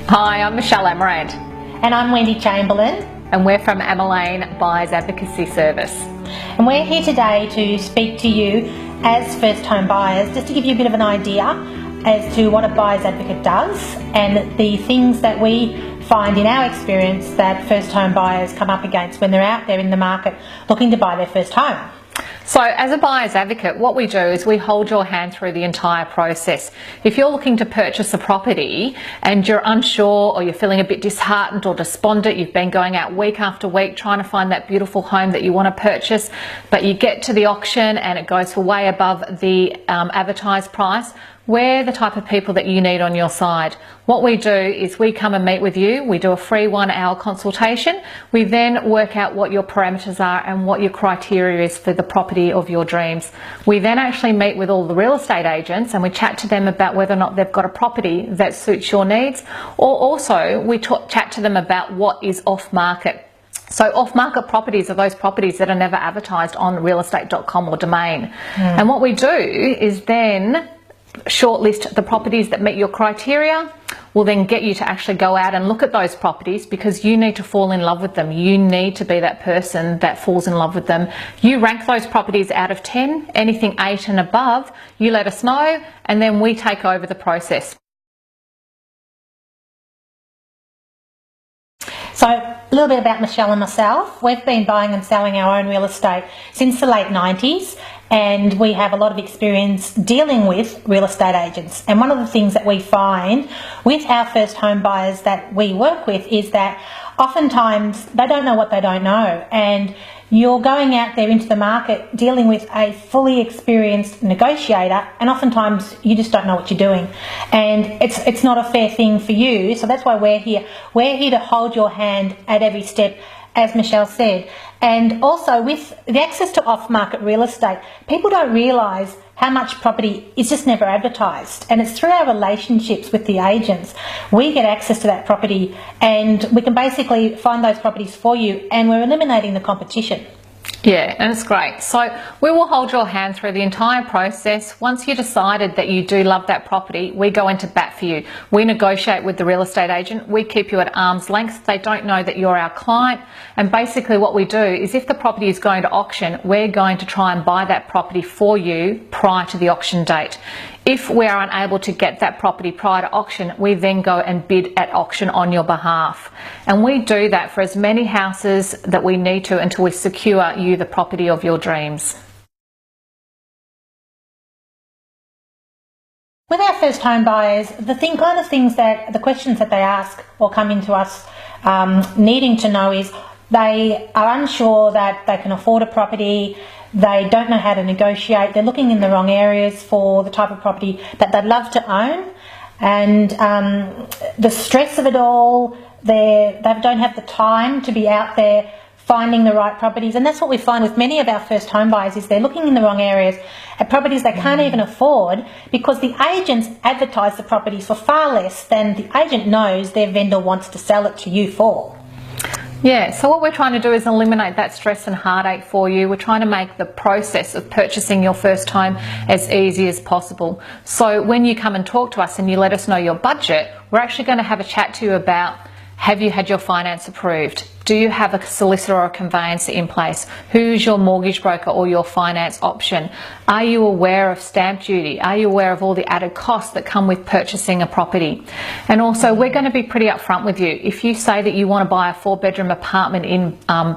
Hi, I'm Michelle Amaranth. And I'm Wendy Chamberlain. And we're from Amalane Buyers Advocacy Service. And we're here today to speak to you as first home buyers, just to give you a bit of an idea as to what a buyer's advocate does and the things that we find in our experience that first home buyers come up against when they're out there in the market looking to buy their first home. So as a buyer's advocate, what we do is we hold your hand through the entire process. If you're looking to purchase a property and you're unsure or you're feeling a bit disheartened or despondent, you've been going out week after week trying to find that beautiful home that you want to purchase, but you get to the auction and it goes for way above the advertised price, we're the type of people that you need on your side. What we do is we come and meet with you. We do a free 1-hour consultation. We then work out what your parameters are and what your criteria is for the property of your dreams. We then actually meet with all the real estate agents and we chat to them about whether or not they've got a property that suits your needs, or also we chat to them about what is off market. So off-market properties are those properties that are never advertised on realestate.com or Domain. And what we do is then shortlist the properties that meet your criteria. We'll then get you to actually go out and look at those properties because you need to fall in love with them. You need to be that person that falls in love with them. You rank those properties out of 10, anything 8 and above, you let us know, and then we take over the process. So a little bit about Michelle and myself. We've been buying and selling our own real estate since the late 90s, and we have a lot of experience dealing with real estate agents. And one of the things that we find with our first home buyers that we work with is that oftentimes they don't know what they don't know, and you're going out there into the market dealing with a fully experienced negotiator, and oftentimes you just don't know what you're doing, and it's not a fair thing for you. So that's why we're here. We're here to hold your hand at every step, as Michelle said. And also with the access to off-market real estate, people don't realise how much property is just never advertised, and it's through our relationships with the agents we get access to that property, and we can basically find those properties for you, and we're eliminating the competition. Yeah, and it's great. So we will hold your hand through the entire process. Once you decided that you do love that property, we go into bat for you. We negotiate with the real estate agent. We keep you at arm's length. They don't know that you're our client. And basically what we do is if the property is going to auction, we're going to try and buy that property for you prior to the auction date. If we are unable to get that property prior to auction, we then go and bid at auction on your behalf. And we do that for as many houses that we need to until we secure you the property of your dreams. With our first home buyers, the questions that they ask or come into us needing to know is they are unsure that they can afford a property. They don't know how to negotiate. They're looking in the wrong areas for the type of property that they'd love to own. And the stress of it all, they don't have the time to be out there finding the right properties. And that's what we find with many of our first home buyers is they're looking in the wrong areas at properties they can't even afford because the agents advertise the properties for far less than the agent knows their vendor wants to sell it to you for. Yeah, so what we're trying to do is eliminate that stress and heartache for you. We're trying to make the process of purchasing your first home as easy as possible. So when you come and talk to us and you let us know your budget, we're actually going to have a chat to you about, have you had your finance approved? Do you have a solicitor or a conveyancer in place? Who's your mortgage broker or your finance option? Are you aware of stamp duty? Are you aware of all the added costs that come with purchasing a property? And also, we're going to be pretty upfront with you. If you say that you want to buy a 4-bedroom apartment in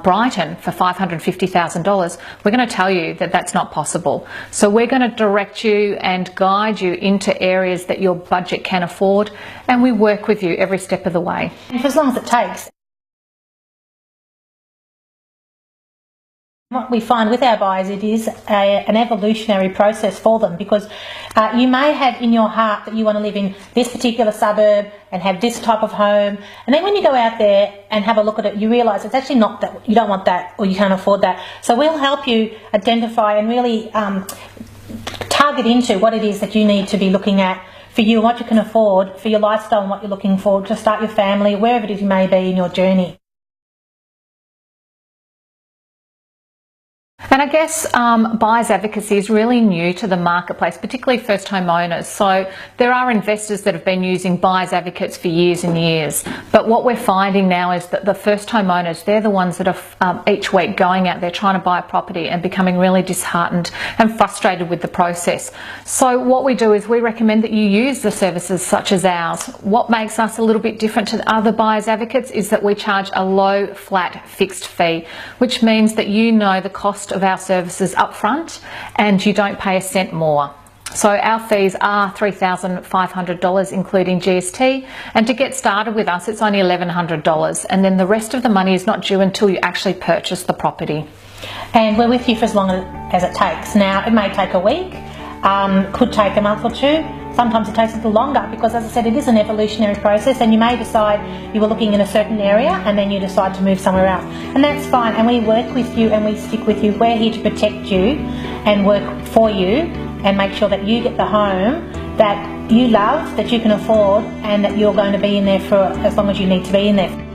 Brighton for $550,000, we're going to tell you that that's not possible. So we're going to direct you and guide you into areas that your budget can afford, and we work with you every step of the way. And for as long as it takes. What we find with our buyers, it is an evolutionary process for them because you may have in your heart that you want to live in this particular suburb and have this type of home, and then when you go out there and have a look at it, you realise it's actually not that, you don't want that or you can't afford that. So we'll help you identify and really target into what it is that you need to be looking at for you and what you can afford for your lifestyle and what you're looking for to start your family, wherever it is you may be in your journey. And I guess buyer's advocacy is really new to the marketplace, particularly first home owners. So there are investors that have been using buyer's advocates for years and years. But what we're finding now is that the first home owners, they're the ones that are each week going out there trying to buy a property and becoming really disheartened and frustrated with the process. So what we do is we recommend that you use the services such as ours. What makes us a little bit different to the other buyer's advocates is that we charge a low, flat, fixed fee, which means that you know the cost of our services up front and you don't pay a cent more. So our fees are $3,500 including GST, and to get started with us it's only $1,100, and then the rest of the money is not due until you actually purchase the property. And we're with you for as long as it takes. Now it may take a week, could take a month or two. Sometimes it takes a little longer because, as I said, it is an evolutionary process, and you may decide you were looking in a certain area and then you decide to move somewhere else. And that's fine, and we work with you and we stick with you. We're here to protect you and work for you and make sure that you get the home that you love, that you can afford, and that you're going to be in there for as long as you need to be in there.